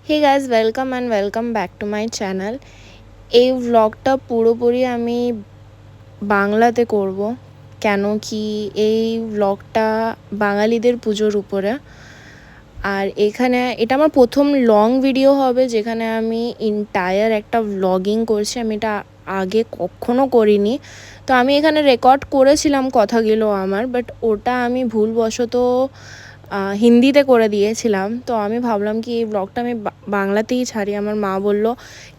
Hey guys, welcome and welcome back to my channel. এই ভ্লগটা পুরোপুরি আমি বাংলাতে করব, কেন কি এই ভ্লগটা বাঙালিদের পুজোর উপরে। আর এখানে এটা আমার প্রথম লং ভিডিও হবে যেখানে আমি এন্টায়ার একটা ভ্লগিং করছি। আমি এটা আগে কখনো করিনি। তো আমি এখানে রেকর্ড করেছিলাম কথাগুলো আমার, বাট ওটা আমি ভুলবশত হিন্দিতে করে দিয়েছিলাম। তো আমি ভাবলাম কি এই ব্লগটা আমি বাংলাতেই ছাড়ি। আমার মা বলল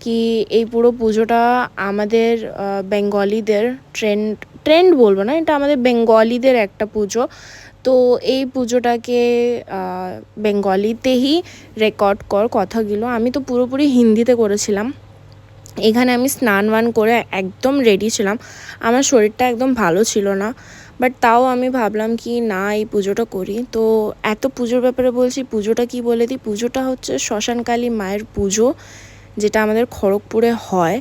কি এই পুরো পুজোটা আমাদের বেঙ্গলিদের ট্রেন্ড ট্রেন্ড বলবো না, এটা আমাদের বেঙ্গলিদের একটা পুজো। তো এই পুজোটাকে বেঙ্গলিতেই রেকর্ড কর কথাগুলো। আমি তো পুরোপুরি হিন্দিতে করেছিলাম। এখানে আমি স্নান বান করে একদম রেডি ছিলাম। আমার শরীরটা একদম ভালো ছিল না, বাট তাও আমি ভাবলাম কি না এই পুজোটা করি। তো এত পুজোর ব্যাপারে বলছি, পুজোটা কি বলে দিই। পুজোটা হচ্ছে শ্মশানকালী মায়ের পুজো, যেটা আমাদের খড়গপুরে হয়।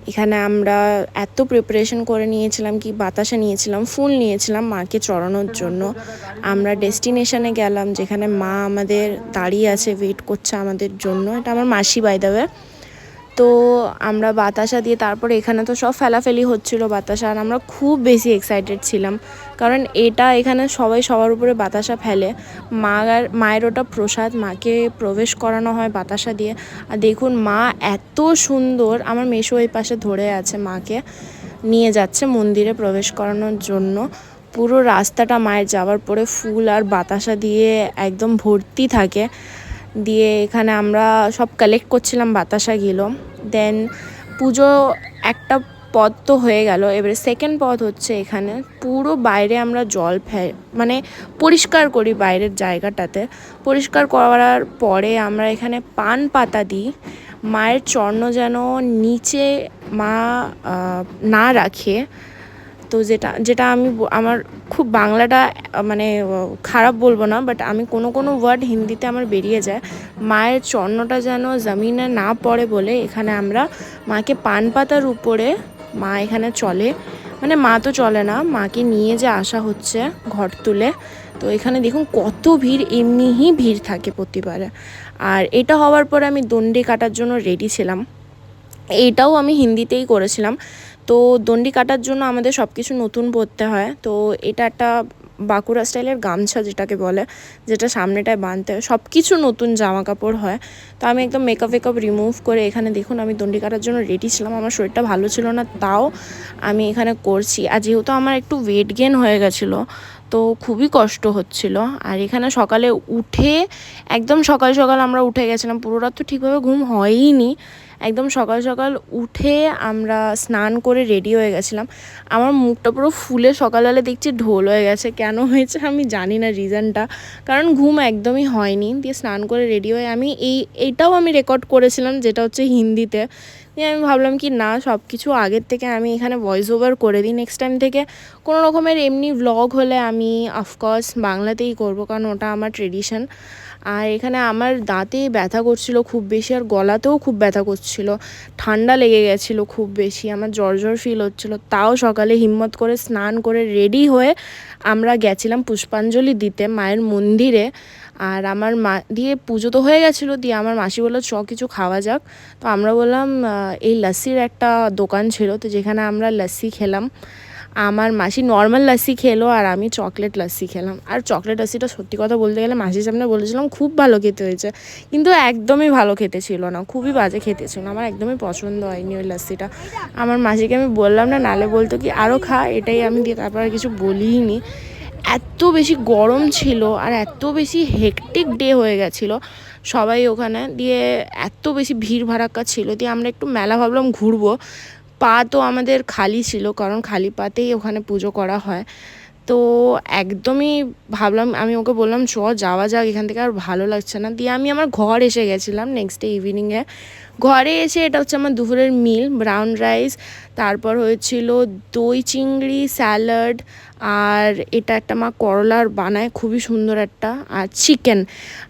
এখানে আমরা এত প্রিপারেশন করে নিয়েছিলাম, কি বাতাসা নিয়েছিলাম, ফুল নিয়েছিলাম মাকে চড়ানোর জন্য। আমরা ডেস্টিনেশনে গেলাম যেখানে মা আমাদের দাঁড়িয়ে আছে, ওয়েট করছে আমাদের জন্য। এটা আমার মাসি বাই দ্য ওয়ে। তো আমরা বাতাসা দিয়ে তারপরে এখানে তো সব ফেলাফেলি হচ্ছিলো বাতাসা, আর আমরা খুব বেশি এক্সাইটেড ছিলাম, কারণ এটা এখানে সবাই সবার উপরে বাতাসা ফেলে। মায়ের ওটা প্রসাদ, মাকে প্রবেশ করানো হয় বাতাসা দিয়ে। আর দেখুন মা এত সুন্দর, আমার মেসো ওই পাশে ধরে আছে, মাকে নিয়ে যাচ্ছে মন্দিরে প্রবেশ করানোর জন্য। পুরো রাস্তাটা মায়ের যাওয়ার পরে ফুল আর বাতাসা দিয়ে একদম ভর্তি থাকে। দিয়ে এখানে আমরা সব কালেক্ট করছিলাম বাতাসাগুলো। দেন পুজো একটা পথ তো হয়ে গেল, এবারে সেকেন্ড পথ হচ্ছে এখানে পুরো বাইরে আমরা জল মানে পরিষ্কার করি বাইরের জায়গাটাতে। পরিষ্কার করার পরে আমরা এখানে পান পাতা দিই। মায়ের চরণ যেন নিচে মা না রাখে। তো যেটা যেটা আমি আমার খুব বাংলাটা মানে খারাপ বলবো না, বাট আমি কোনো ওয়ার্ড হিন্দিতে আমার বেরিয়ে যায়। মায়ের চরণটা যেন জমিনে না পড়ে বলে এখানে আমরা মাকে পান পাতার উপরে মা এখানে চলে, মানে মা তো চলে না, মাকে নিয়ে যে আসা হচ্ছে ঘর তুলে। তো এখানে দেখুন কত ভিড়, এমনিই ভিড় থাকে প্রতিবারে। আর এটা হওয়ার পরে আমি দণ্ডি কাটার জন্য রেডি ছিলাম। এইটাও আমি হিন্দিতেই করেছিলাম। তো দণ্ডি কাটার জন্য আমাদের সব কিছু নতুন পরতে হয়। তো এটা একটা বাঁকুড়া স্টাইলের গামছা যেটাকে বলে, যেটা সামনেটায় বাঁধতে হয়, সব কিছু নতুন জামা কাপড় হয়। তো আমি একদম মেকআপ রিমুভ করে এখানে দেখুন আমি দণ্ডি কাটার জন্য রেডি ছিলাম। আমার শরীরটা ভালো ছিল না, তাও আমি এখানে করছি। আর যেহেতু আমার একটু ওয়েট গেন হয়ে গেছিলো, তো খুবই কষ্ট হচ্ছিল। আর এখানে সকালে উঠে একদম সকাল সকাল আমরা উঠে গেছিলাম, পুরো রাত তো ঠিকভাবে ঘুম হয়ইনি। একদম সকাল সকাল উঠে আমরা স্নান করে রেডি হয়ে গেছিলাম। আমার মুখটা পুরো ফুলে সকালবেলা দেখছি ঢোল হয়ে গেছে, কেন হয়েছে আমি জানি না রিজনটা, কারণ ঘুম একদমই হয়নি। দিয়ে স্নান করে রেডি হয়ে আমি এইটাও আমি রেকর্ড করেছিলাম, যেটা হচ্ছে হিন্দিতে। দিয়ে আমি ভাবলাম কি না সব কিছু আগের থেকে আমি এখানে ভয়েস ওভার করে দিই। নেক্সট টাইম থেকে কোনো রকমের এমনি ভ্লগ হলে আমি অফকোর্স বাংলাতেই করব, কারণ ওটা আমার ট্রেডিশন। আর এখানে আমার দাঁতে ব্যথা করছিলো খুব বেশি, আর গলাতেও খুব ব্যথা করছিলো, ঠান্ডা লেগে গেছিলো খুব বেশি, আমার জ্বর ফিল হচ্ছিলো। তাও সকালে হিম্মত করে স্নান করে রেডি হয়ে আমরা গেছিলাম পুষ্পাঞ্জলি দিতে মায়ের মন্দিরে। আর আমার মা দিয়ে পুজো তো হয়ে গেছিলো, দিয়ে আমার মাসি বললো চ কিছু খাওয়া যাক। তো আমরা বললাম এই লাস্সির একটা দোকান ছিল, তো যেখানে আমরা লাস্সি খেলাম। আমার মাসি নর্মাল লাস্সি খেলো আর আমি চকলেট লাস্সি খেলাম। আর চকলেট লাস্সিটা সত্যি কথা বলতে গেলে মাসির সামনে বলেছিলাম খুব ভালো খেতে হয়েছে, কিন্তু একদমই ভালো খেতে ছিল না, খুবই বাজে খেতে ছিল। আমার একদমই পছন্দ হয়নি ওই লাস্সিটা। আমার মাসিকে আমি বললাম না, নালে বলতো কি আরও খা, এটাই আমি দিয়ে তারপর আর কিছু বলিই নি। এত বেশি গরম ছিল আর এত বেশি হেকটিক ডে হয়ে গেছিলো সবাই ওখানে। দিয়ে এত বেশি ভিড় ভাড়াক্কা ছিল, দিয়ে আমরা একটু মেলা ভাবলাম ঘুরবো। পা তো আমাদের খালি ছিল, কারণ খালি পাতেই ওখানে পুজো করা হয়। তো একদমই ভাবলাম, আমি ওকে বললাম চ যাওয়া যাক এখান থেকে, আর ভালো লাগছে না। দিয়ে আমি আমার ঘর এসে গেছিলাম নেক্সট ডে ইভিনিংয়ে। ঘরে এসে এটা হচ্ছে আমার দুপুরের মিল, ব্রাউন রাইস, তারপর হয়েছিল দই চিংড়ি স্যালাড, আর এটা একটা মা করলার বানায় খুবই সুন্দর একটা, আর চিকেন।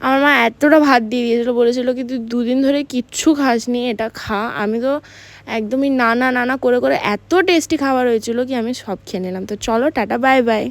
আমার মা এতটা ভাত দিয়ে দিয়েছিলো, বলেছিলো কি তুই দুদিন ধরে কিচ্ছু খাসনি, এটা খা। আমি তো একদমই নানা করে এত টেস্টি খাবার হয়েছিল কি আমি সব খেয়ে নিলাম। তো চলো টাটা বাই বাই।